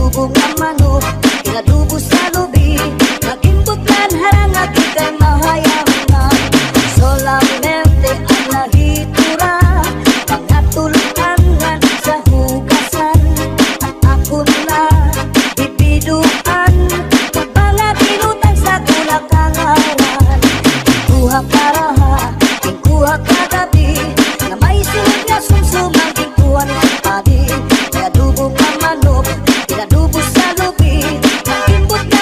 adubo nga manok, inadubo sa lubi, nagimbutlan harangag ikay mahayaman. Solamente ang nahitura, mga tulutangan sa hugasan. At ako na bibiduan, mga pinutang sa kulakangawan. Kuha karaha, kuha kagabi, na may sunod nga sumsumang kuha ng padi. May adubo nga manok, inadubo sa lubi, nagimbutlan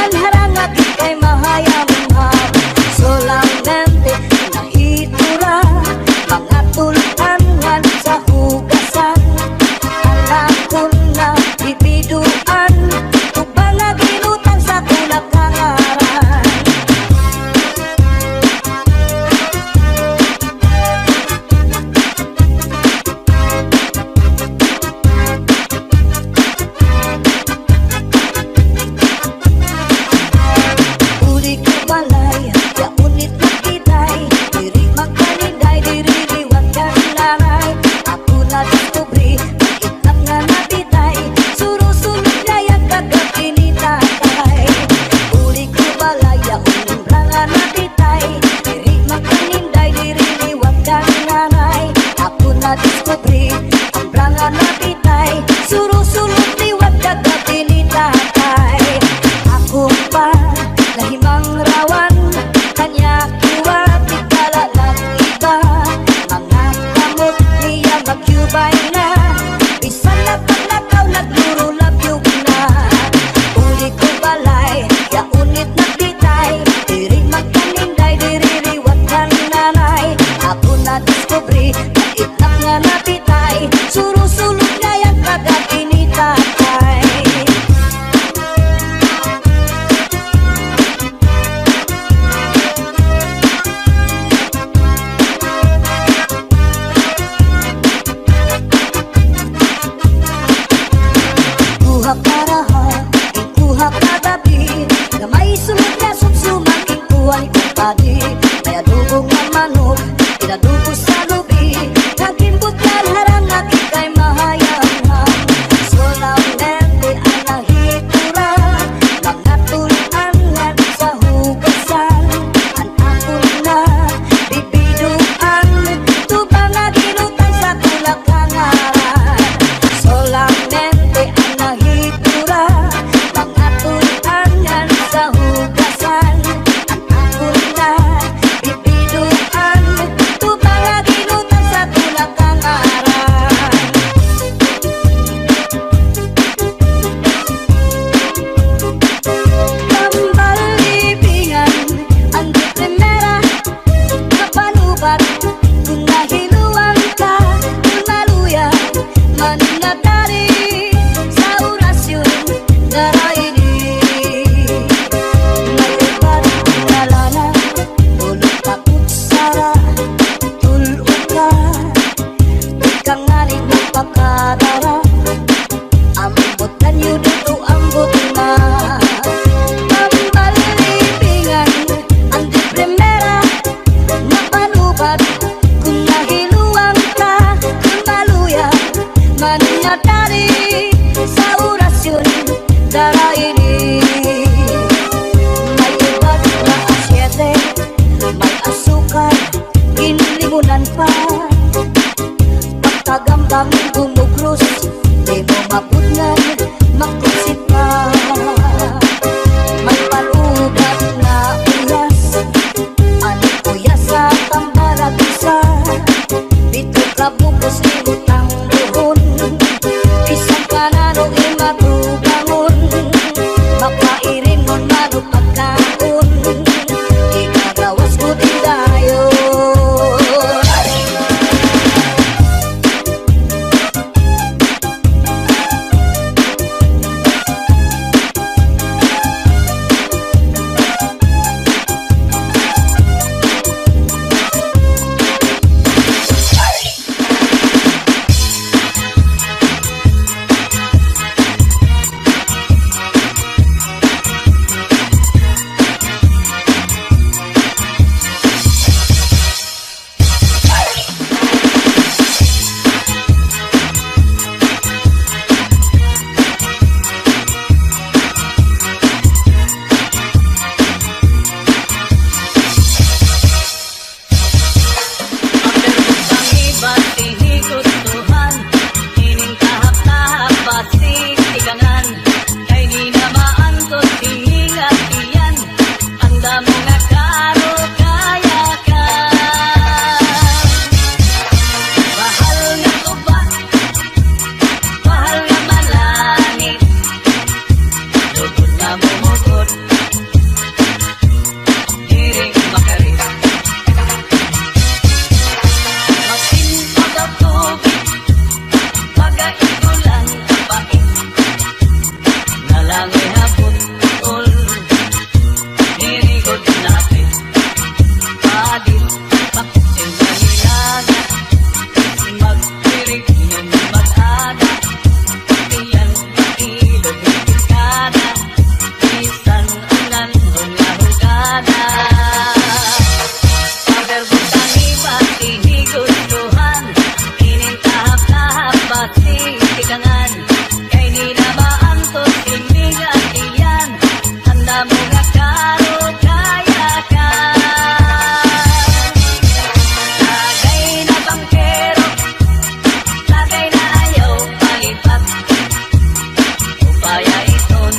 upayaiton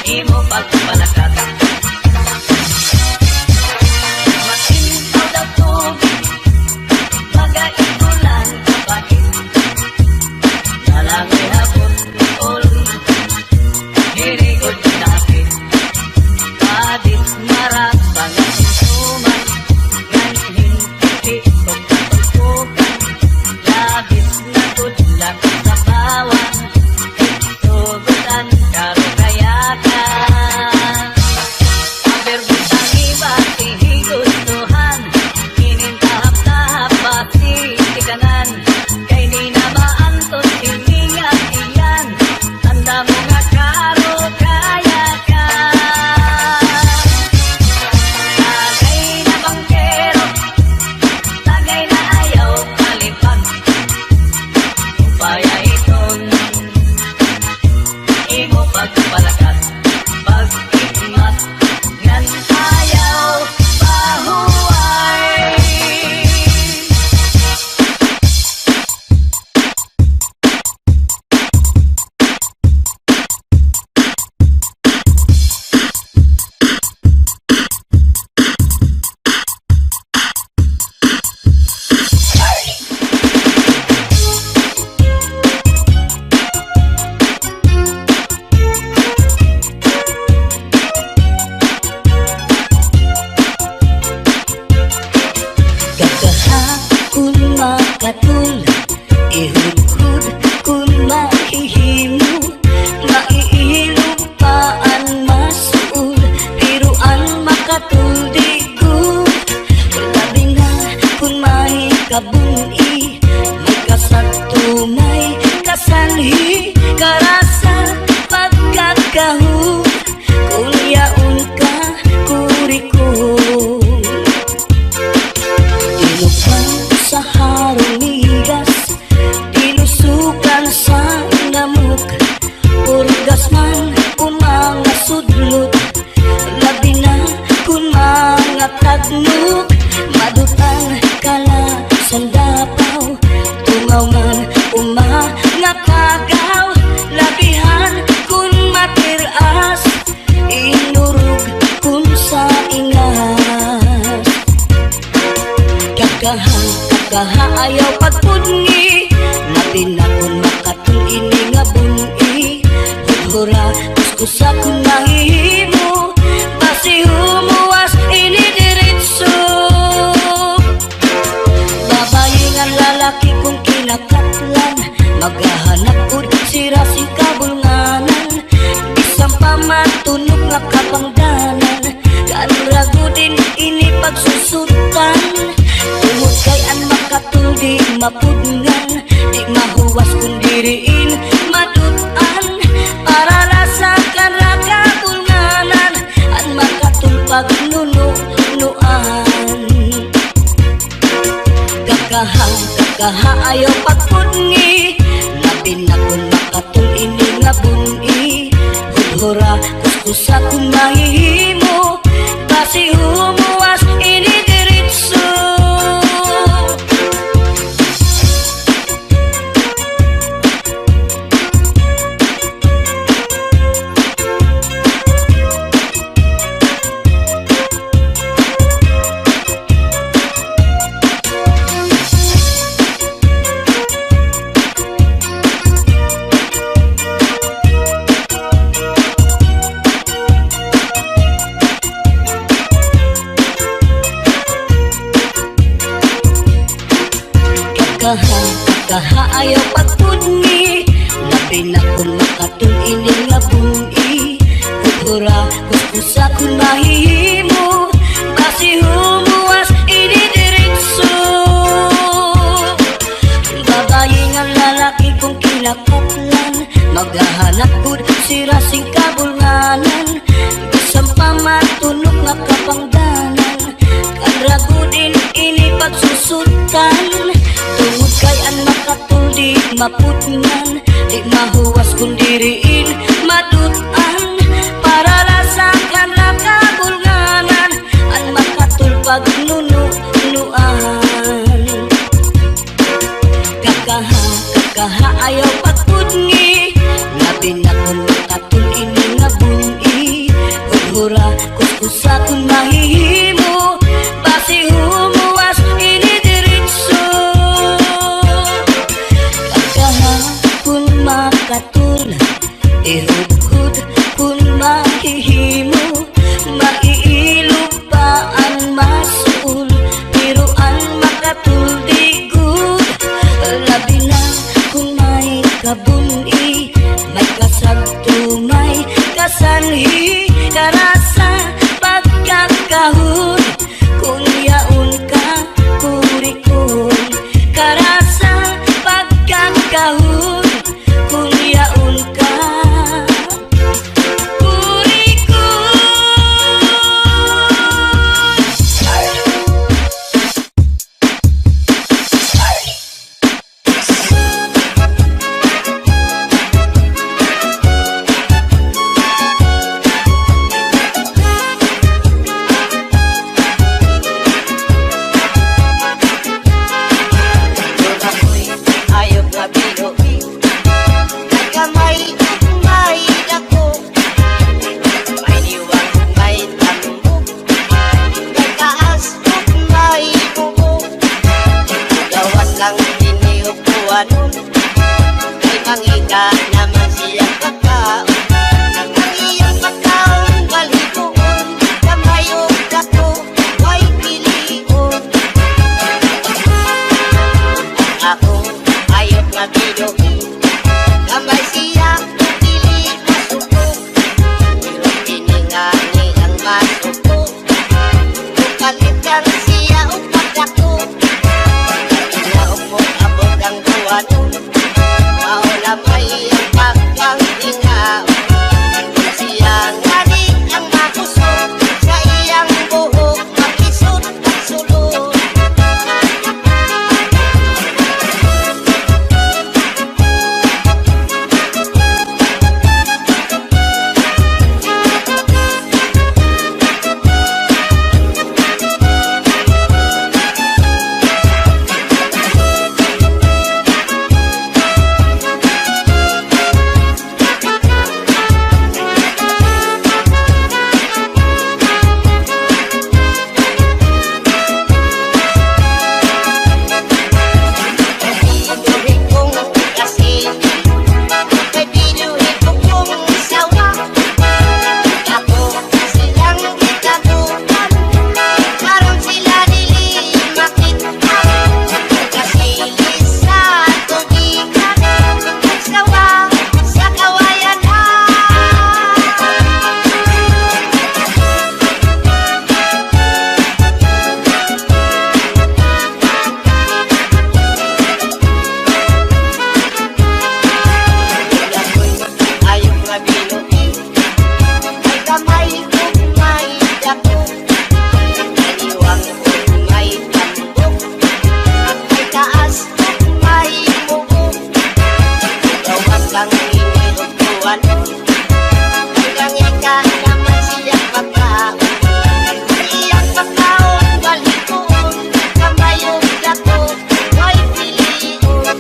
imo pagpalakat. Masintaw daw tubig, magaigulan kapatid, nalangoy hapon ol, hirigod napit, padit marap pangasinsuman, ngan hinti o katulpukan, labis na gudlak sa bawang, tugutan karo kayakan. Aberbutang iba tihigostuhan, inintahap-tahap pati tikanan, kay di na maantot hiningat iyan, tanda mo nga karo kayakan. Tagay na bangkero, tagay na ayaw kalipag, upayaiton imo pagpalakat, pag-ikmat ngan ayaw pahuway. Gagahakon makatul, ihudhud kun mahihimo, maiilupaan masuul, piruan makatuldigo. Labi na kun may kabuni, may kasagto may kasanhi, karasa pagkakahu, kung yaon ka kurikul. Dinukan sa harunigas, dinusukan sa namuk, purgas man umanga sudlot, labi na kun mga tagnuk, madutan kala sandapaw, tungaw man umanga kagaw, labihan kun matiras, inurug kun sa ingas. Kakaha ayaw pagpudngi, labi na kun makatul ini nga buni, hudhura kuskusa kun mahihimo, basi humuwas ini diritso. Babayi nga lalaki kung kinakatlan, maghahanap ud sira si kabulnganan, bisang pamatunog nga kapangdanan, kanragudin ini pagsusutan. Tungod kay an makatuldi mapudngan, di mahuwas kung diriin madutan, para lasakan rakabulnganan, an makatulpag nunuan. Kakaha ayaw pagpudngi, labi na kung makatul ini nga buni, hudhura kuskusa kung mahihimo, basi humuwas ini diritso. Kakaha ayaw pagpudngi, labi na kung makatul ini nga buni, hudhura kuskusa kun mahihimo, basi humuwas ini diritso. Babayi nga lalaki kung kinakatlan, maghahanap gud sira sing kabulnganan, bisang pamatunog nga kapangdanan, kanragudin ini pagsusutan. Tungod kay an makatuldi mapudngan, di mahuwas kung diriin madutan, para lasakan rakabulnganan, an makatulpag nunuan. Kakaha ayaw pagpudngi, Ihugod kung mahihimo, maiilog pa ang masul, pero ang makatuldigod. Labi na kung may kabuni, may kasagto, may kasanhi, karasa pagkakahon, kung yaon ka kurikon. Karasa pagkakahon, kung yaon ka kurikon. Ayok nga binuhi, may kamay ug may dako, may liwang ug may tambok, may taas ug may bubo. Gawas lang dinhi ug buwanon, may mangita naman siyang pagkaon. Ang iyang pagkaon balhigoon, kamay ug dako, way pilion. Ako ayok nga binuhi, kamay siya ug dili masuko, pero kiningani ang masuko, ug kalitan siya ug pagdako. Ilaog mo abot ang buwanon, mao na may ang pagkangtingaon. Siya ngani ang makusog, sa iyang buhok makisud at sulod. Binuhi kong kasing, may binuhi ko kong sawa. Ako silang gitagutan, karon sila dili makita. Kasilis sa tugikan, nagsawa sa kawayanan. Ayok nga binuhi, may kamay ug may dako, may liwang ug may tambok, may taas ug may bubo. Gawas lang dinhi ug buwanon, may kangita naman siyang pagkaon. Ang iyang pagkaon balhigoon, kamay ug dako, way pilion.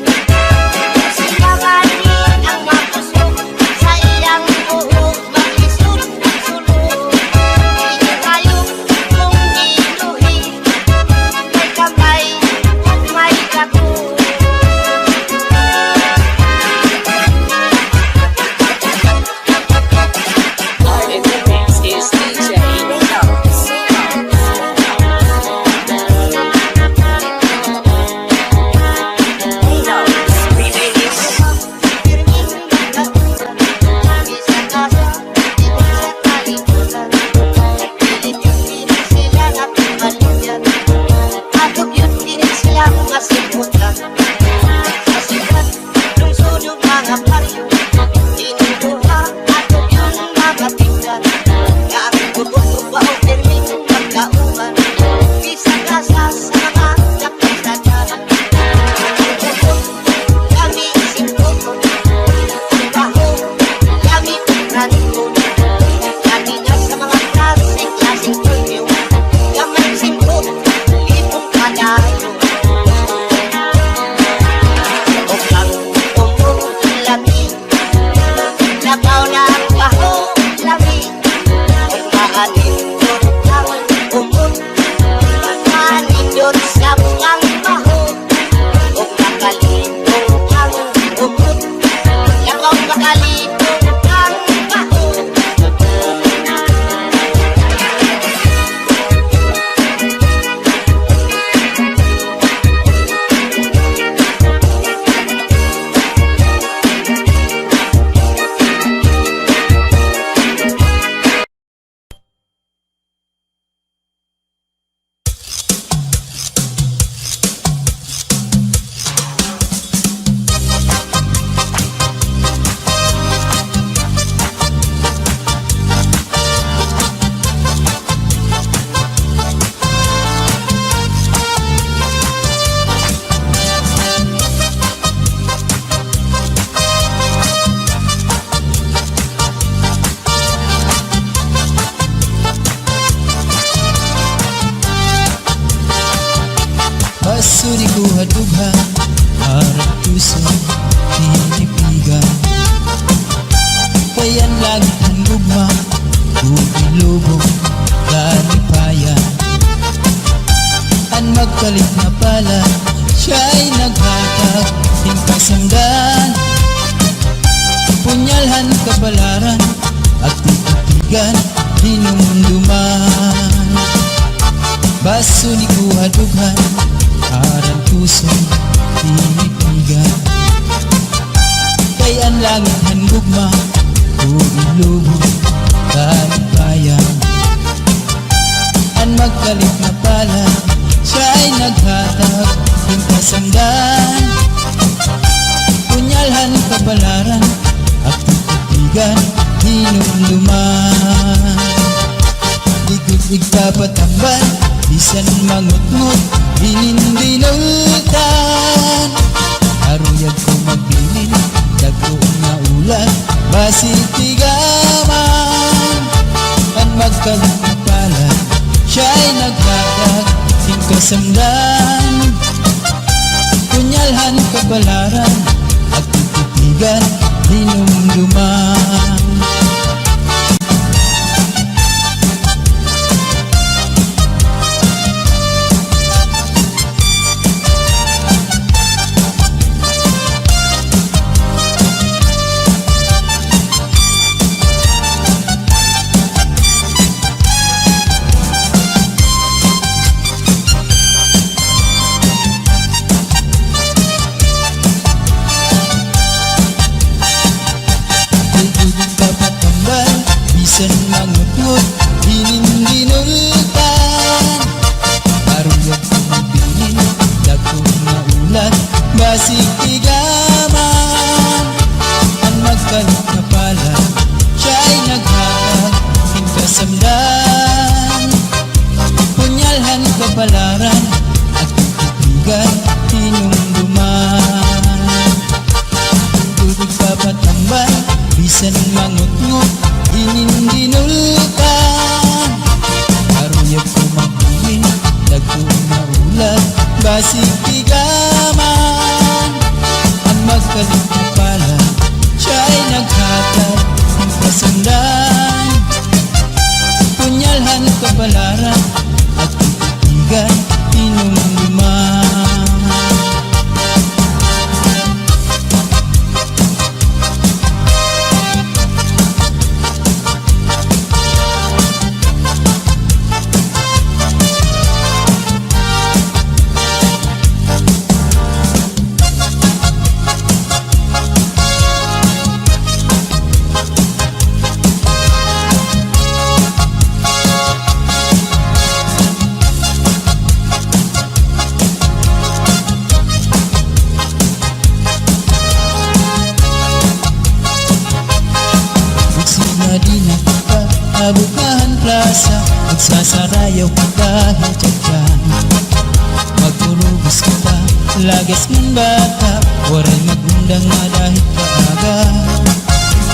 Siya ngani ang makusog, sa iyang buhok makisud at sulod. Pinakayog kong binuhi, may kamay ug may dako. Kayan langit ang gugma, bumilubog kalipayan. Ang magkalit na pala, siya'y naghatag ng kasanggan. Punyalhan kapalaran at titigan hinumduman. Baso ni kuhadughan, aran kusong tinipigan. Kay ang langit han gugma, ilubog kalipayan. Ang magkalit na pala, siya'y naghatag ng kasanggan. Punyalhan kapalaran at titigan hinumduman. Likod igtapatamban, bisan mangutngot hinindinultan. Aruyag ko magbilin, dagko nga ulan, basitigaman. Ang magkalit na pala, siya'y naghatag ng kasanggan. Punyalhan kapalaran at titigan hinumduman. Bisan mangutngot, hinindinultan. Aruyag ko magbilin, dagko nga ulan, basitigaman. Ang magkalit na pala, siya'y naghatag ng kasamdan. Punyalhan kapalaran at titigan hinumduman. Tubig papatambal, bisan mangutngot, hinindinultan. Aruyag ko magbilin, dagko nga ulan, basitigaman. Ang magkalit na pala, siya'y naghatag ng kasandan. Punyalhan kapalaran at titigan hinumduman. Di na kita abukahan plaza, magsasarayaw ka kahit tiyatyan. Magpurubos kita, lagas ng bata, waray magundang nga dahil kaaga.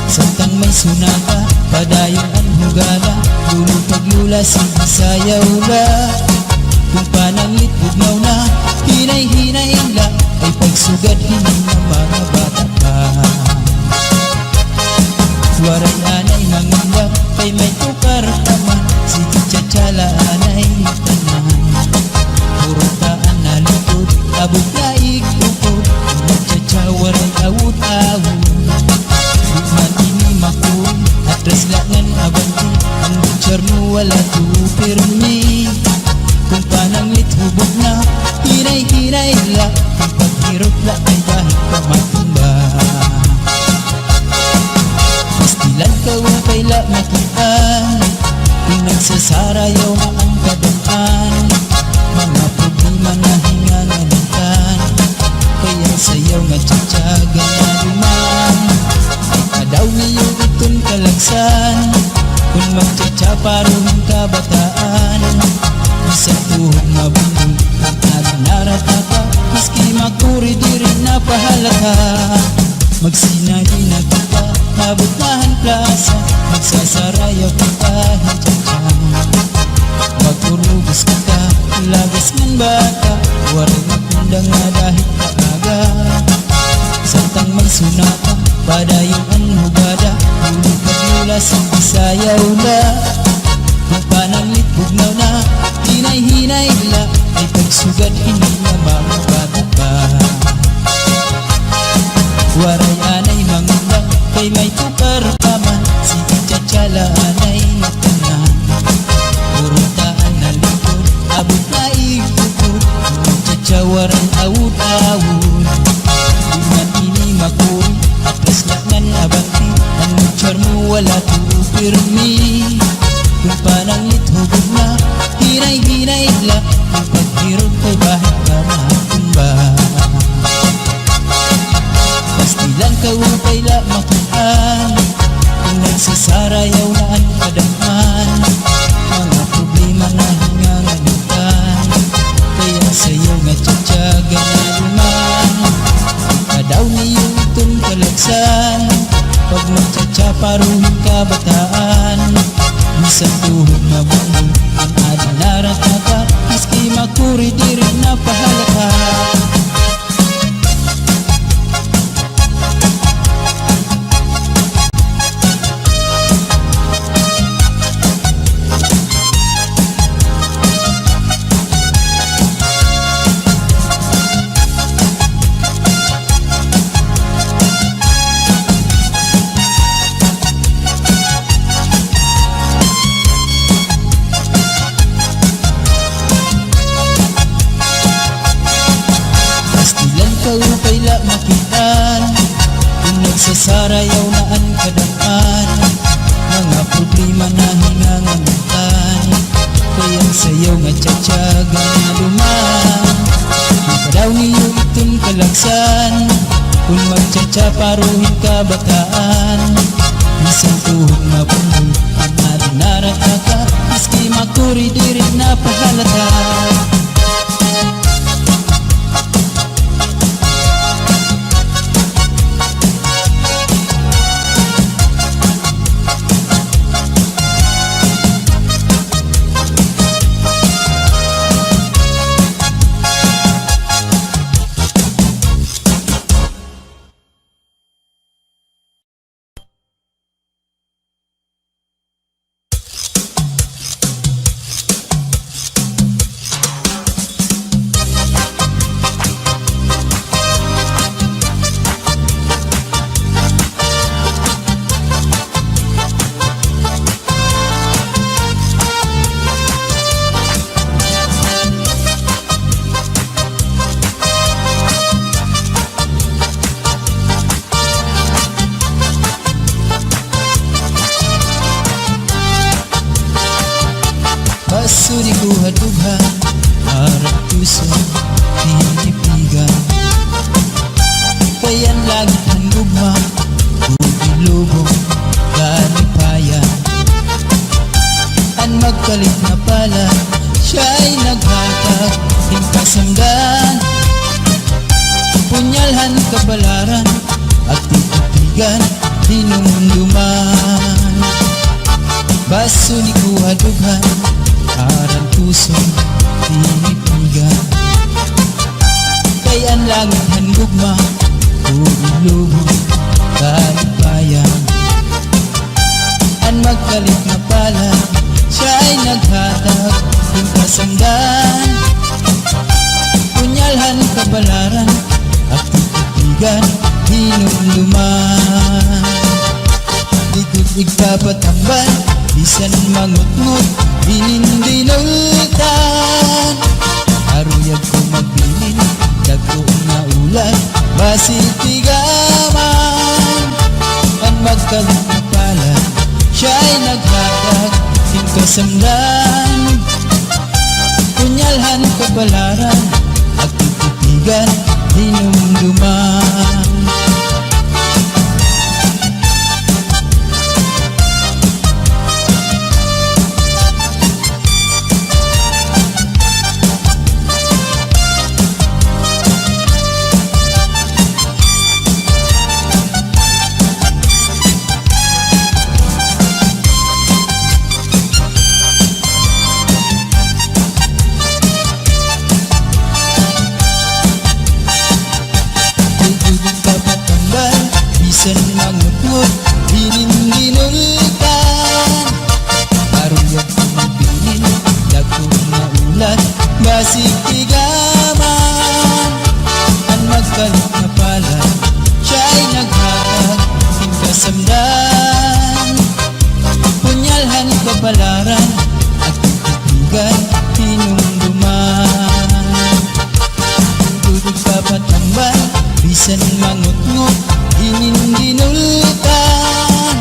Samtang may sunata, padayon ang hugala, lulong paglula sinasayaw la. Kung pananglit bugnaw na, hinay-hinay la, ay pagsugad hindi na mga bata pa. Waray anay mangundang, kay may tukar taman, si tiyatsyala anay tanan. Purutaan na likod, abog na ikukod, tiyatsa waray awut-awut. Bukman ini makul, atras langan abanti, ang butcher mo wala tupirmi. Kung pananglit hubog na, hinay-hinay la, kung paghirot la ay dahil pamatumba. Pastilan ka upay la makitaan, kung nagsasarayaw nga ang kadaan. Mga problema na hinganganitan, kaya sayaw nga tiyatsaga na duman. Ay kadaw niyo itong kalagsan, kung magtiyatsa parong kabataan. Isang tuhog na bundol, kung nagnarata ka, maski makuri di rin napahalata. Magsinadi na kita, mabutahan plaza, magsasarayaw ka kahit tiyatsa. Magpurubos kita, lagas ng bata, waray magundang nga dahil kaaga. Samtang may sunata, padayon ang hugada, sayaw na kung pananglit bugnaw na hinay-hinay la ay pagsugad hindi na mabata pa waray anay mangunda kay may tukar pa man sige tsatsala anay tanan urutaan na likod abot na ikukod tsatsawaran awud-awud di man ini makuri atras laknan abanti ang mutsar mo wala to pirmi kung pananglit hugod na hinay-hinay la ang paghirog kay bahit ka matumba pastilan ka upay la makuhaan kung nagsasarayaw na ang kadaman mga problema na hingangalutan kaya sayaw nga tsatsaga na luman kadaw niyo itong kalagsan pag magtsatsaparuhin ka bataan minsan tuhod mabunod ang adinarat na ka maski makuri di rin napahalata upay la makitaan kung nagsasarayaw na ang kadaman mga problema na hingangamutan kaya sayaw nga tsatsaga na luman kadaw niyo itong kalagsan kung magtsatsaparuhin ka bataan isang tuhod mabunod ang adinarat na ka maski makuri di rin napahalata Basuri ko hadughan harap puso pinipigan kayan lagi ang gugma ilubong kalipayan ang magkalit na pala siya'y naghatag ng kasamdan punyalhan kabalaran at titigan hinumduman basuri ko hadughan harang pusong pinipigan kayan langit handugma ulubong kalipayan ang magkalit na pala siya'y naghatag ng kasamdan punyalhan kabalaran at titigan hinumduman likod igpapatambal bisan mangut-ngut binindinutan aruyag ko magbilin dagko na ulan basitigaman ang magkalit na pala siya'y naghatag ng kasamdan punyalhan kabalaran at titigan hinumduman masundan. Punyalhan kabalaran at titigan hinumduman. Dudog ka patambal, bisan mangut-ngut, hinindinulutan.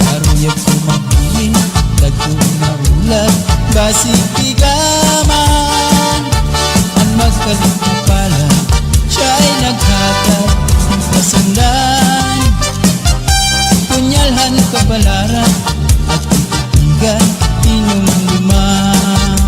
Aruyag ko magpilin, dagkong maulat, basig tigaman. Ang magkalit na pala, siya ay naghatag ng pasundan. Punyalhan kabalaran at titigan hinumduman.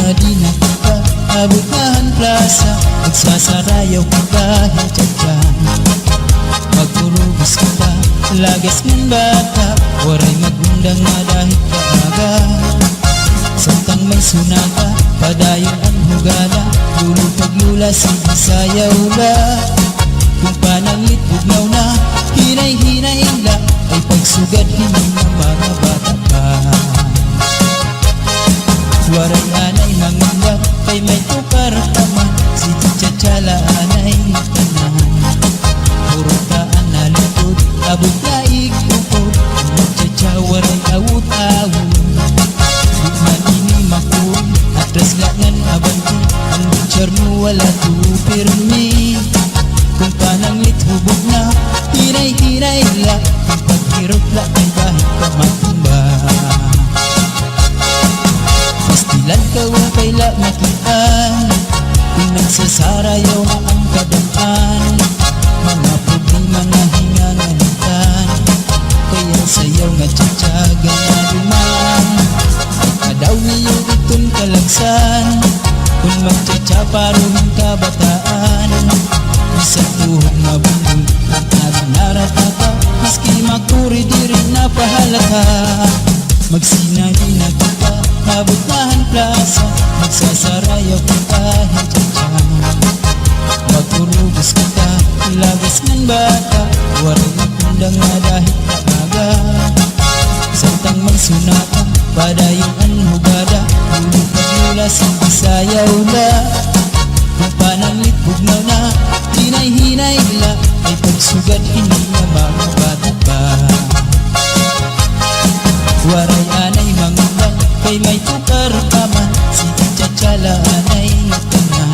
Di na kita abutan plaza, magsasarayaw ka kahit dyan. Magpurubos kita, lagas ng bata, waray magundang na dahil kaaga. Samtang may sunata, padayon ang hugala, lulupag-lula sayaw la. Kung pananglit bugnaw na, hinay-hinay la, ay pagsugad hindi ng mga bata pa. Waray anay mangundak, kay may tukar taman, si Tchatchala anay tanan. Purutaan na likod, abot na ikupod, Tchatcha waray awut-awut. Bukman ini makun, atras langan abanti, ang butcher mo wala tupirmi. Kung pananglit hubog na, hinay-hinay la, ang paghirot la kay bahit ka matumba. Pastilan ka ang kaila makitaan, kung nagsasarayaw na ang kadaan. Mga problema na hinganganitan, kaya sayaw nga tiyatsaga na duman. Pagkadaw niyo itong kalagsan, kung magtsatsa paruhin kabataan. Isang tuhog mabundol, at narinarata, maski makuri di rin napahalata. Magsinali na kita, nabutahan plaza, magsasarayaw ka kahit dyan. Magpurubos kita, lagas ng bata, waray magundang na dahil kaaga. Samtang may sunata, padayon ang hugada, lulupag-lula sayaw la. Kung pananglit bugnaw na, hinay-hinay la, ay pagsugad hindi na mga bata pa. Waray anay mangundak, kay may tukar taman, si Tchatchala anay tanan.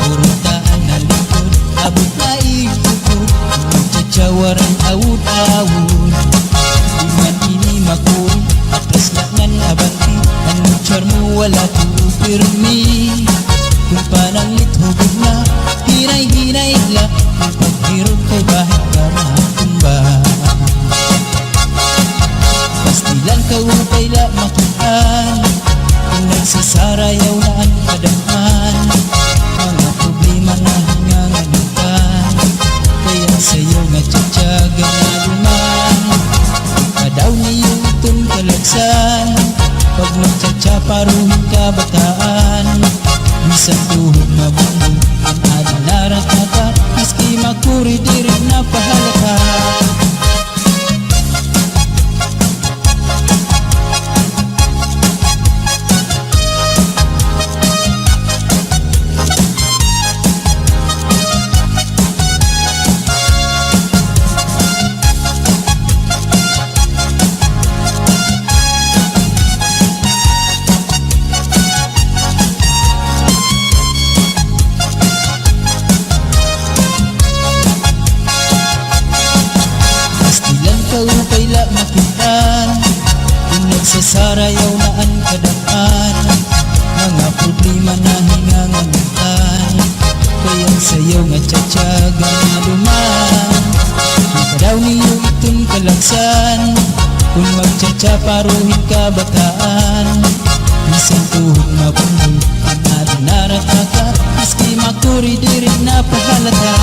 Purutaan na likod, abot na ikupod, Tchatcha waray awut-awut. Iman ini makuri, atras langan abanti, ang butcher mo wala tupirmi. Kung pananglit hubog na, hinay-hinay la, ang paghirot kay bahit ka matumba. Pastilan ka ang kaila makitaan, kung nagsasarayaw na ang kadaan. Mga problema na hinganganitan, kaya sayaw nga tiyatsaga na duman. Pagkadaw niyo itong kalagsan, pag magtsatsa paruhin kabataan. Isang tuhog mabundol, ang adinaratata, maski makuri di rin napahalata. Kaila makitaan, kung nagsasarayaw na ang kadaan. Mga problema na hinganganitan, kaya sayaw nga tiyatsaga na duman. Ikadaw niyo itong kalagsan, kung magtsatsa paruhin kabataan. Isang tuhog mabundol, ang ating narataka Meski makuri diri na pahalata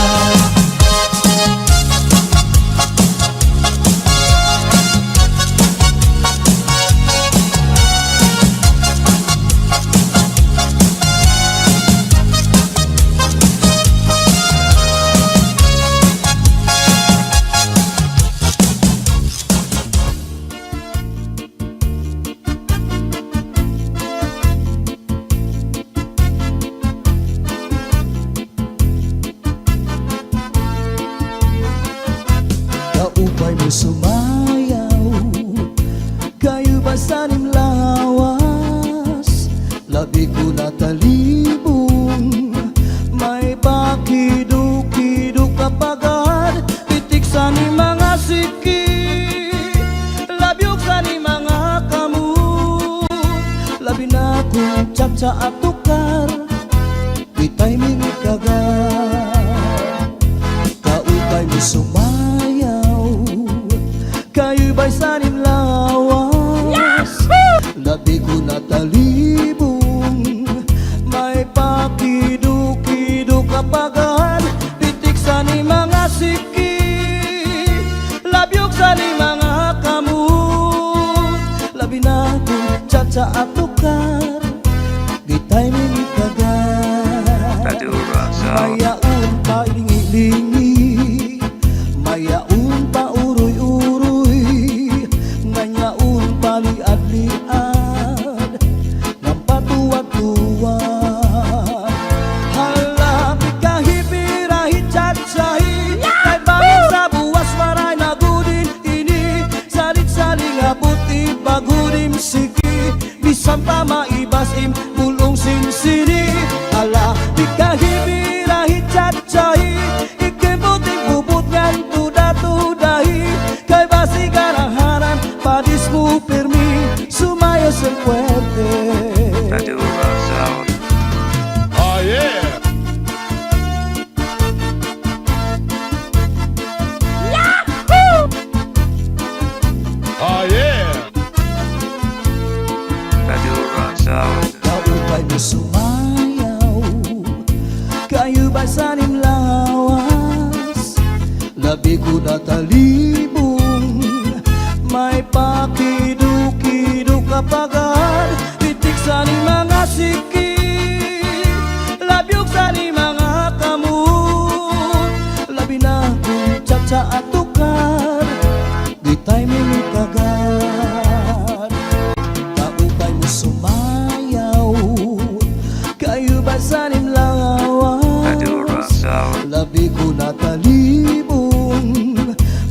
Kaupay mo sumayaw, kayo ba sanim lawas? Labi ko na talibong, may pakiduk-kiduk kapagad. Pitik sa ni mga siki, labyog sa ni mga kamu. Labi na kong tsa-tsa at tukar, di timing kagad. Kaupay mo sumayaw, kayo ba'y sanim lawas? Labi ko na talibong, may pakiduk-kiduk kapagad. Pitik sa ni mga siki, labyog sa ni mga kamu. Labi na kong tsa-tsa at tukar, di timing kagad. Mayaon pa ilingi-lingi, mayaon pa uroy-uroy, nganyaon pa liad-liad, ng patuwad-tuwad. Halapit kahipirahit chat-sahi, kahit bangin sa buwas maray na gudin ini. Salit-saling abuti bagudim siki, bisan pa maibasim bulong sinsini. Halapit kahipirahit chat-sahi, ikibuting bubut ngan tuda-tudahi. Kay basi garahanan padis mo permi, sumayos ang puwerte. Oh yeah! Oh yeah! Kaupay mo sumayaw, kayo ba sanim lawas? Labi ko na talibong, may pakiduk-kiduk kapagad. Pitik sa ni mga siki, labyog sa ni mga kamu. Labi na kong tsa-tsa at tukar, di timing kagad. Kaupay mo sumayaw, kayo ba sanim lawas? Labi ko na talibong,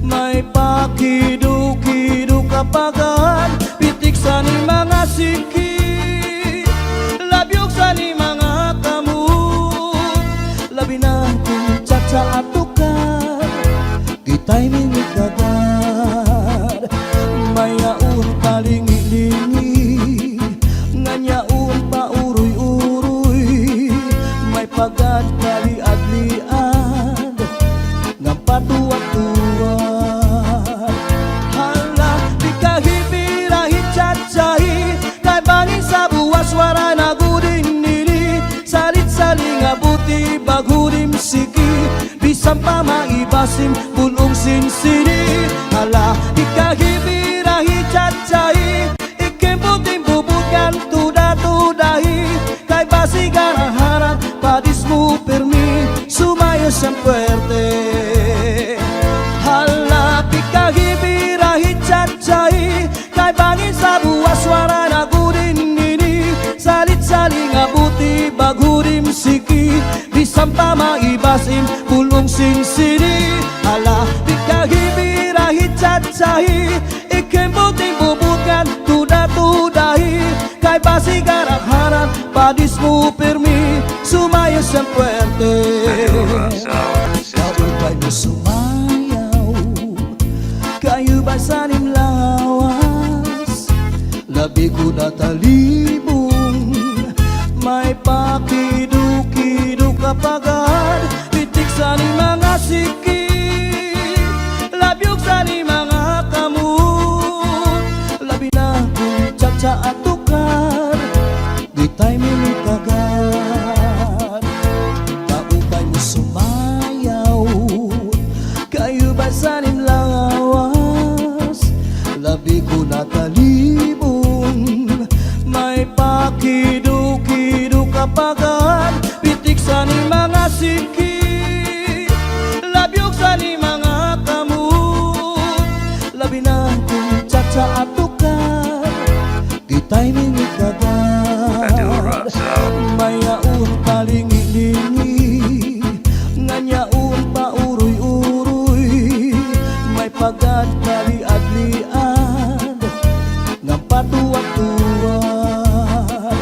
may pakiduk-kiduk kapagad. Pitik sa ni mga siki, labyog sa ni mga kamu. Labi na kong tsa-tsa at tukar, di timing kagad. Mayaon pa lingi-lingi, nganyaon pa uroy-uroy, may pagad na liad-liad, ng patuwad-tuwad. Hala, di kahipirahit chat-sahi, kay bangin sa buwas wara na gudin nini. Salit-saling abuti bagudim siki, bisan pa maibasim bulong sinsini. Hala, di kahipirahit chat-sahi, ikibuting bubugan tuda-tudahi. Kay basi garaharan padis mo permi, sumayos ang puwerte. Halapit kahipirahit chat-sahi, kay bangin sa buwas wara na gudin nini. Salit-saling abuti bagudim siki, bisan pa maibasim bulong sinsini. Halapit kahipirahit chat-sahi, ikibuting bubugan tuda-tudahi. Kay basi garaharan padis mo permi, sumayos ang puwerte. Kaupay mo sumayaw, kayo ba sanim lawas? Labi ko na talibong, may pakiduk-kiduk kapagad. Pitik sa ni mga siki, labyog sa ni mga kamu. Labi na kong tsa-tsa at tukar, di timing kagad. agad kaliad-liad ng patuwag-tuwag.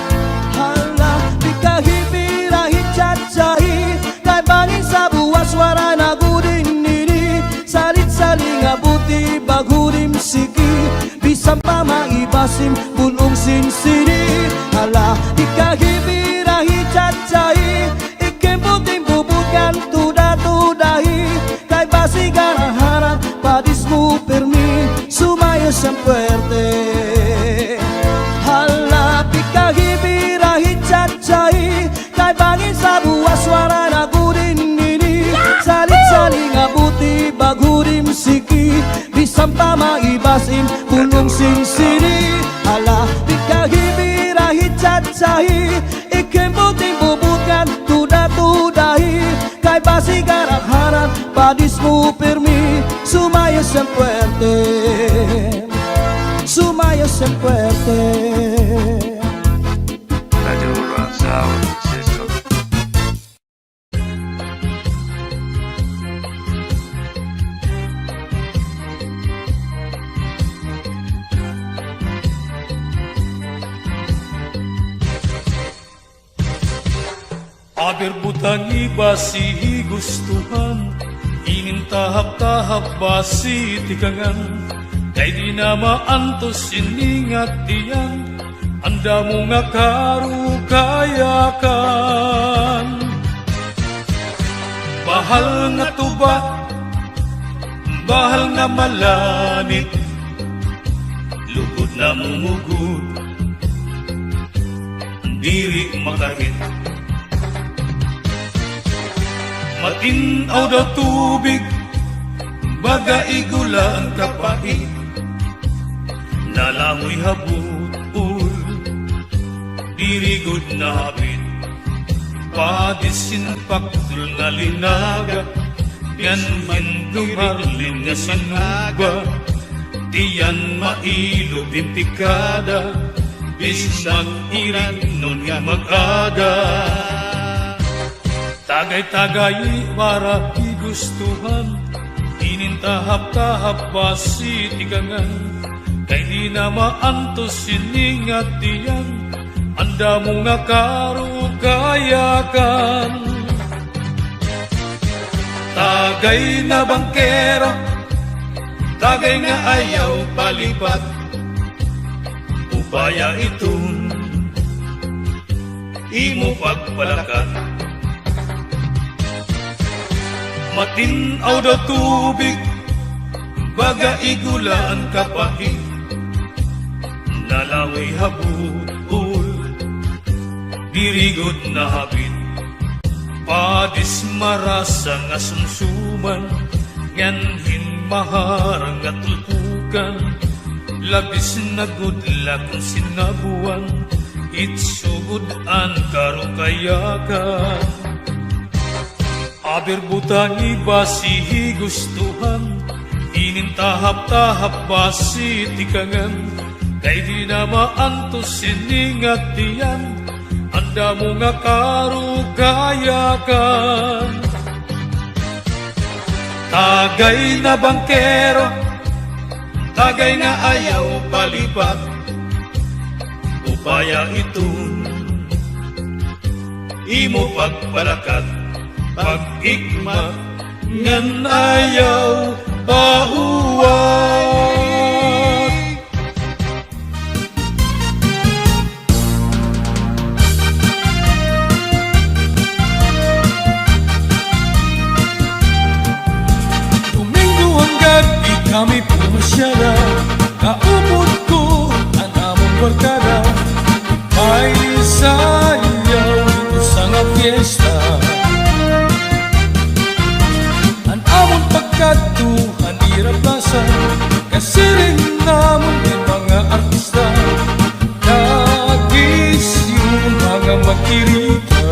Hala, di kahipirahit chat-chahi, kay bangin sa buwas wara na gudin nini, salit-saling abuti bagudim siki, bisan pa maibasim bulong sinsini. Hala, di kahipirahit chat-chahi, ikimbuting bubukan tuda-tudahi, kay basigan harap padis mo permi, sumayo siyang puwerte. Hala, di kahipirahit chat-chahi, kay bangin sa buwas wara na gudin nini, salit-saling abuti bagudim siki, bisan pa maibasim bulong sinsini. Hala, di kahipirahit chat-chahi, ikimbuting bubukan tuda-tudahi, kay basigan harap padis mo permi, sumayo siyang puwerte, sumayo siyang puwerte. Madura Sound System. Aber butang iba si gustuhan, inintahap-tahap ba si tikangan, kay di na maantos siningat diyan, anda mo nga karukayakan. Bahal nga tuba, bahal nga malanit, lugod na mumugod, diri makahit. Matinaw daw tubig, baga igula ang kapait, nalangoy habut-ul, dirigod na habit, padisin paktul nga linaga, yan hindumarlin nga sinuba, tiyan mailo bintikada, bis mag-irin nun nga mag-ada. Tagay-tagay para igustuhan, inintahap-tahap ba si tikangan, kay di na maantos siningat diyan, anda mo nga karukayakan. Tagay na bangkero, tagay nga ayaw palipat, upaya itong imo pagpalakat. Matinaw daw tubig, baga igula ang kapait, nalawi habut-ul, dirigod na habit, padis marasa nga sumsuman, nganhin maharang nga tulpukan, labis na gudla kung sinabuan, itsugod ang karukayakan. Aber butang iba si gustuhan, inintahap-tahap ba si tikangan, kay di na maantos siningat diyan, anda mo nga karukayakan. Tagay na bangkero, tagay nga ayaw palipat, upaya itong imo pagpalakat, pag-igma ngan ayaw pauwat. Domingo ang gabi kami pumasyala, kaupod ko ang among barkada, may sayaw dito sa nga fiesta. Pagkatuhan iraplasan, kasiring namon din mga artista, nagis yung mga makirita.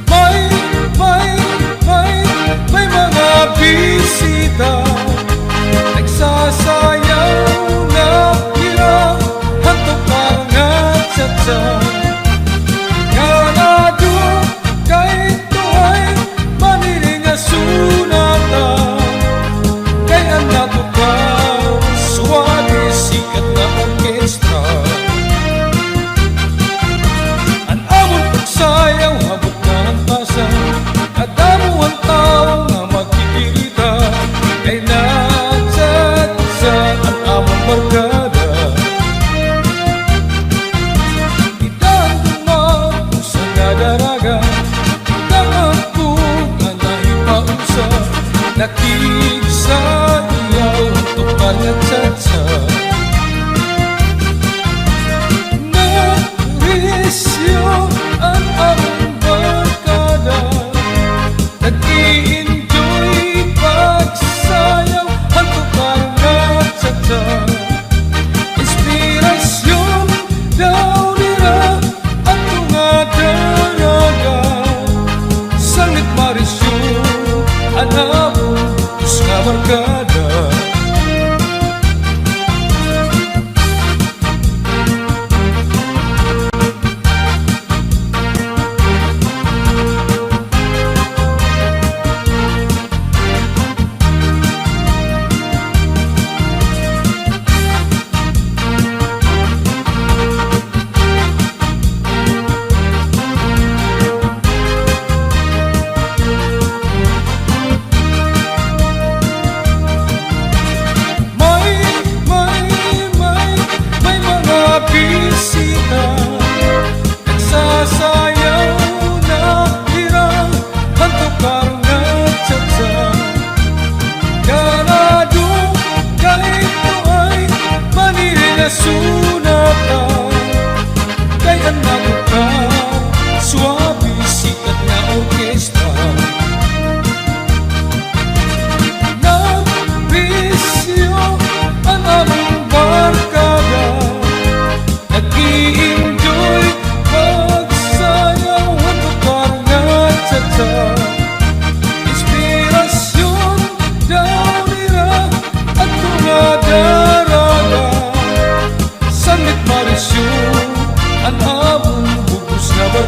May mga bisita, nagsasayaw na hirap, hantok parang at-chat-chat. Kanado, kahit tuhay, maniling asunata.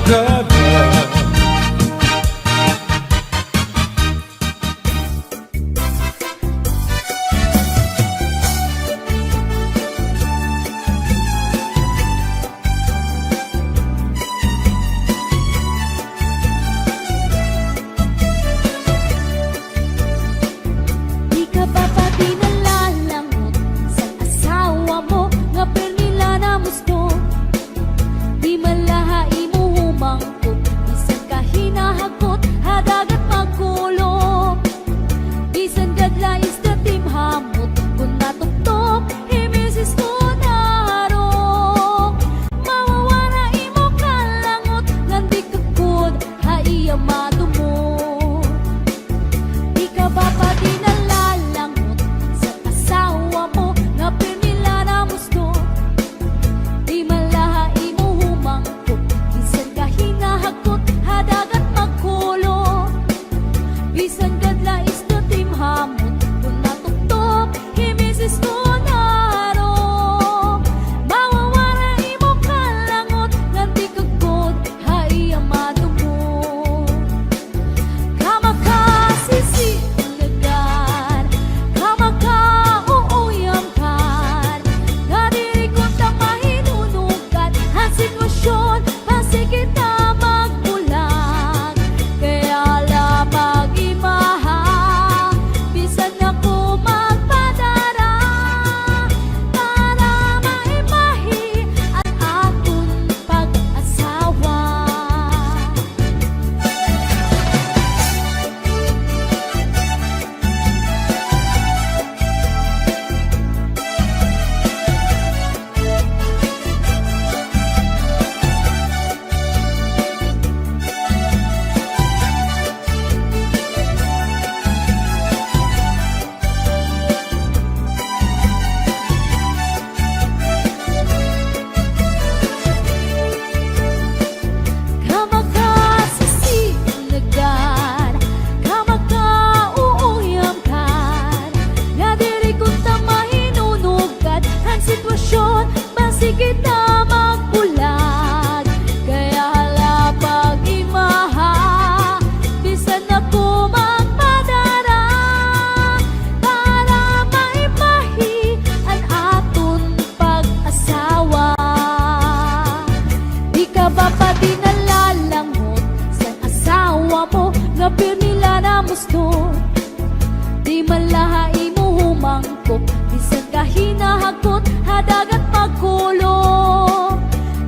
barkada. Di ka ba pati nalalangot sa asawa mo nga pernila na musto? Di malahai mo humangkot, bisan ka hinahakot, hadagat magkulong. Bisan gadlais na timhamot, kung natuktok, imisis ko narong. Mawawara imo kalangot, nandi kakod, haiya madumot. Di ka ba pati nalalangot sa asawa mo nga pernila na musto? Di malahai mo humangkot, bisan ka hinahakot, hadagat magkulong. Bisan gadlais na timhamot, kung natuktok, himisis ko narong. Mawawara imo kalangot, nganti kagod, haiya madumot. Kamakasisinagan, kamakauuyamkan, nadiri ko ta mahinunugan, ang sitwasyon, pasigit na magbulag. Kaya lamang imaha, bisan ako magpadara, para maimahi ang akong pag-asawa. Kamakasisinagan, kamakauuyamkan, nadiri ko ta mahinunugan, ang sitwasyon, masigit na magbulag. Kaya halapag imaha, bisan ako magpadara, para maimahi ang aton pag-asawa. Di ka ba pati nalalangot sa asawa mo nga pernila na musto? Di malahai mo humangkot, bisan ka hinahakot, hadagat magkulong.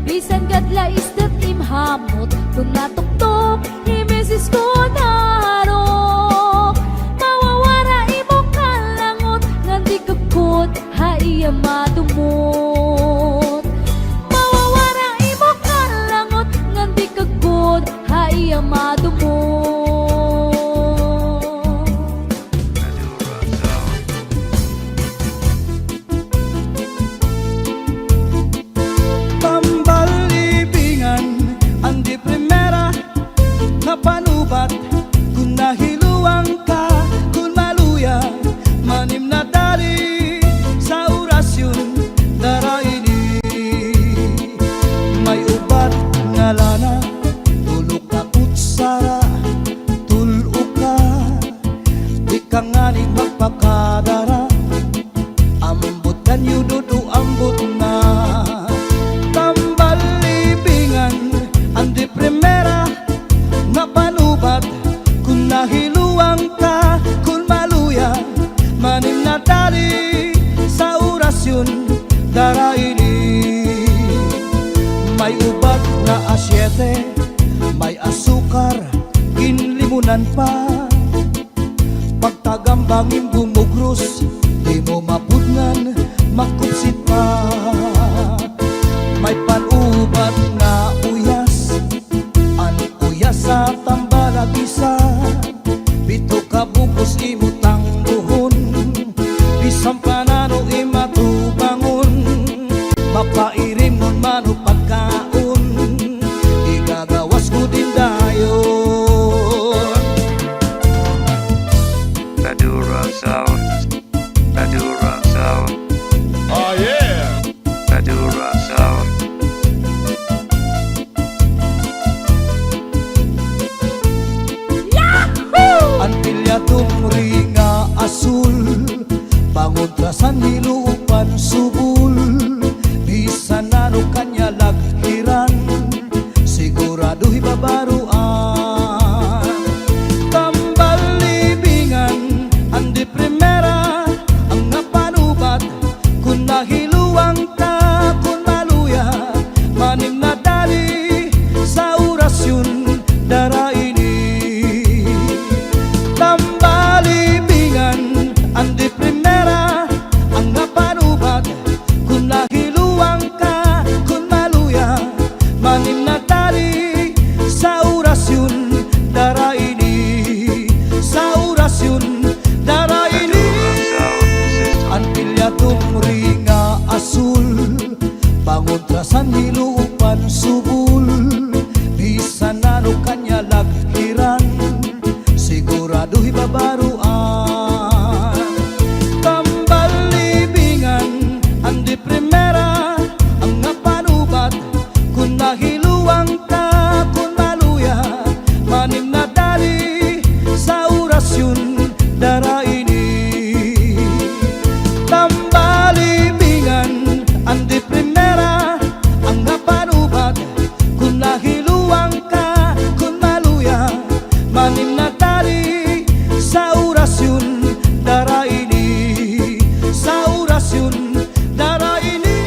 Bisan gadlais na timhamot, kung natuktok, imisis ko narong. Mawawara imo kalangot, nganti kakot, haiya madumot. Mawawara imo kalangot, nganti kakot, haiya madumot. Pambalibingan ang di primera na panubat, kung nahiluang ka, kung maluya, manim na dali sa orasyon daraini. May ubat nga lana, tulok ka kutsara, tulok ka, di ka nga ni magpakadara, ambot kanyo dudu ambot na. Tambalibingan ang di primera na panubat, kung nahiluang ka, kung maluya, manim na dali sa orasyon daraini. May ubat na asyete, may asukar, kinlimunan pa, pagtagambangin bumugros, di mo mapudngan, makupsit pa. May panubat na uyas, an uyas sa tambalagisa, bito ka bukos imutang buhon, bisang panano imatubangon, mapairim nun mano pagkaon, igagawas ko din dayon. Madura Sound. tumri nga asul panguntrasan hilupan subul bisan ano kanya laghiran sigurado hibabaruan tambal libingan andi primera ang napanubat kun nahiluang ka kun maluya manim na dali sa orasyon dara ini tambalibingan andi primera ang napanubat kun nahiluang ka kun maluya manim na tali sa orasyon dara ini sa orasyon dara ini ang pilya tumri nga asul panguntrasan hilupan subul bisan ano kanya laghiran sigurado hibabaruan tambal libingan andi primera ang napanubat kun nahiluang ka kun maluya manim na dali sa orasyon dara ini tambalibingan andi primera ang napanubat kun nahiluang ka kun maluya manim na tali sa orasyon dara ini sa orasyon dara ini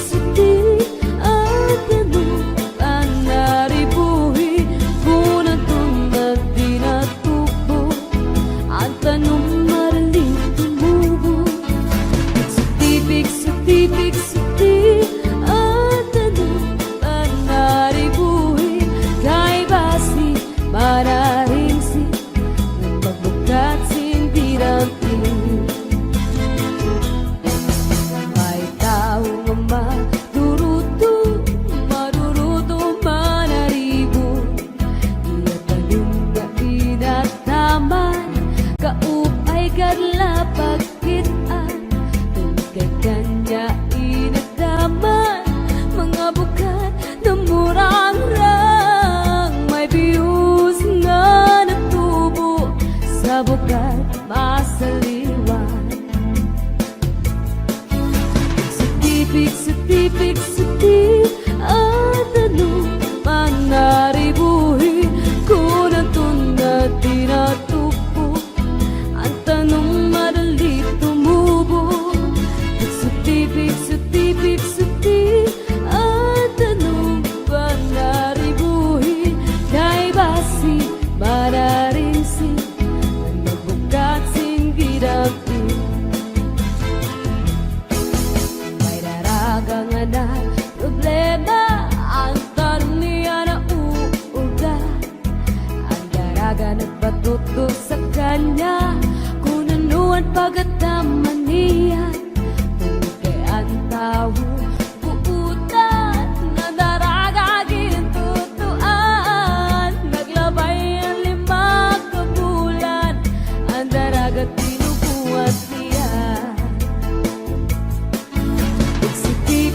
Sedih at tanong ang naribuhi Kunang tunag di natubo Ang tanong maraling tumubo Sedih at tanong ang naribuhi Kay basi mararingsi Nang magbukat sindi ramping may taong maduruto manaribo Iya tanong na inataman kaupay karla pagkitaan Tungkay kanya inataman mga bukat na murang-rang May biyus nga natubo sa bukat masaliwan Sedih at tanong manaribuhi Kunang tunad di natubo Ang tanong madali tumubo Sedih at tanong manaribuhi Kay basi mararingsi Ang nagbukat sing gidapin Gangan problema ang tanong niya na uuga Ang daraga nagpatuto sa kanya Kung ano ang pagkataman niya Tungkay ang tao puutan na daraga gintutuan Naglabay ang 5 kabulan Ang daraga tinubuhat niya Sedih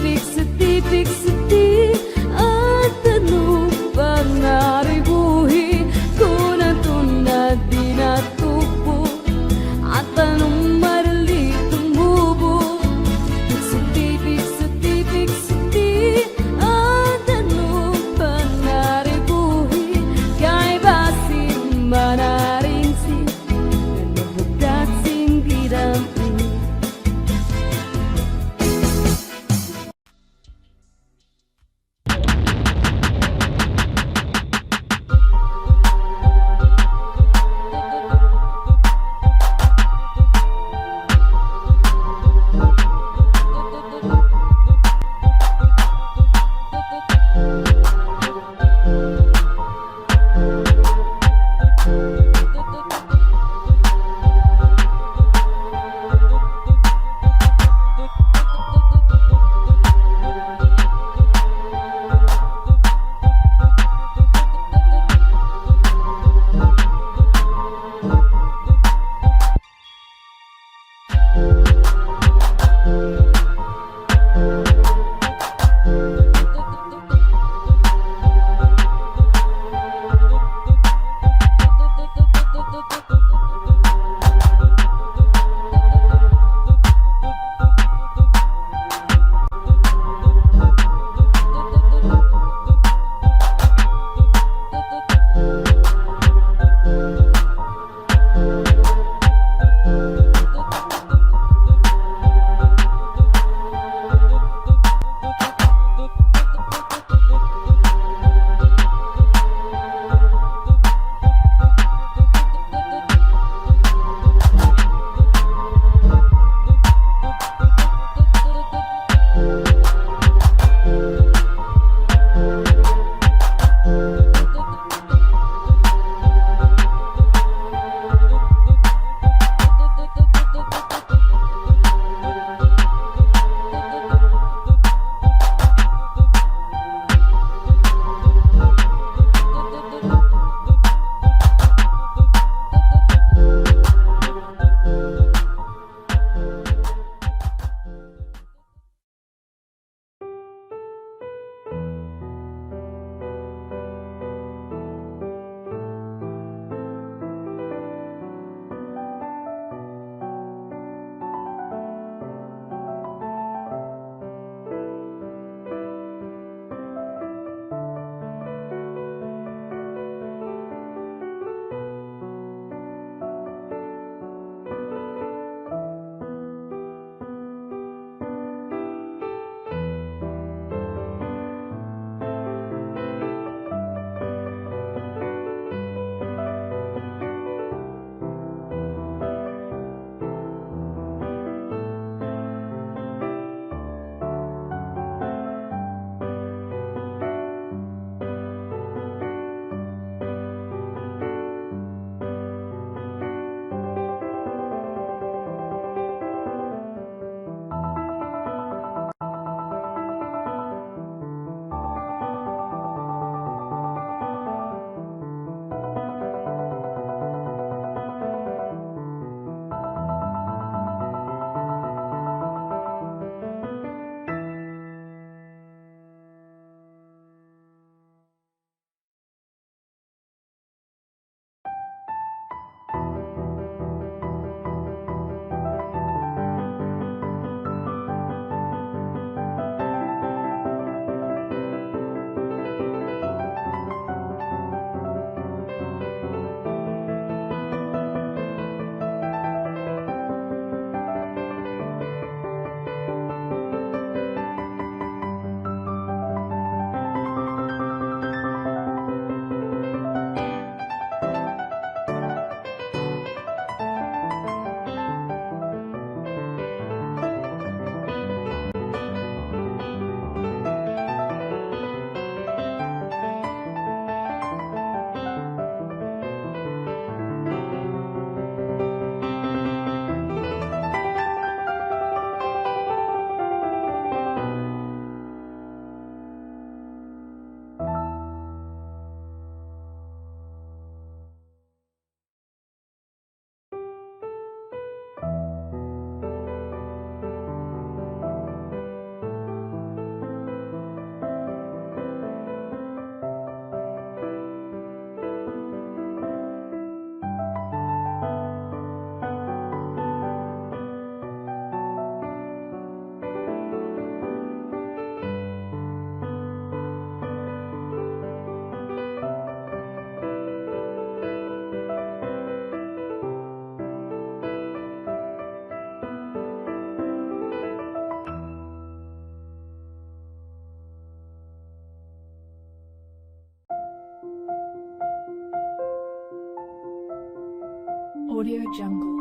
Audio Jungle.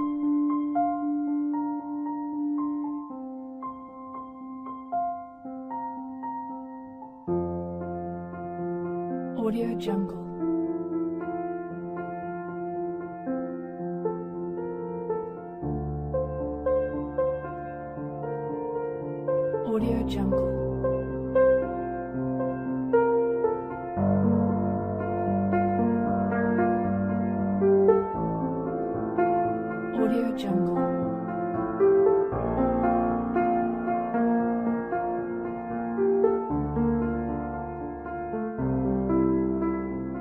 Audio Jungle. Audio Jungle. Audio Jungle.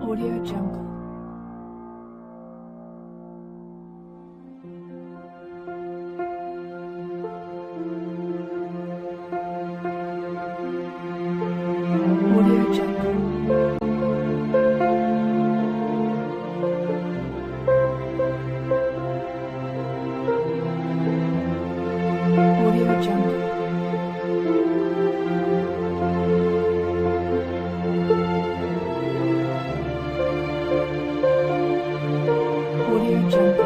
Audio Jungle. Audio Jungle. Audio Jungle. Audio Jungle. Audio Jungle. Audio Jungle.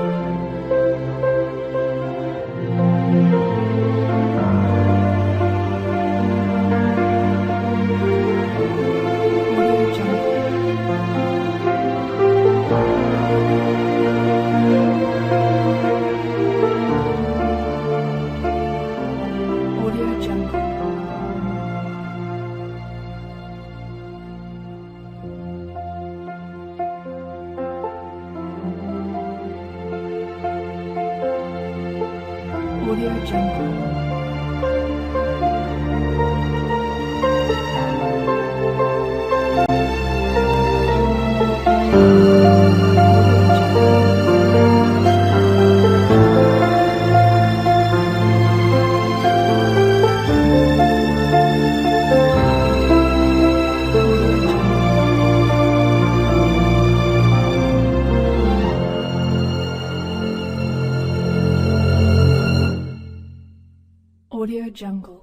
Audio Jungle. Audio Jungle.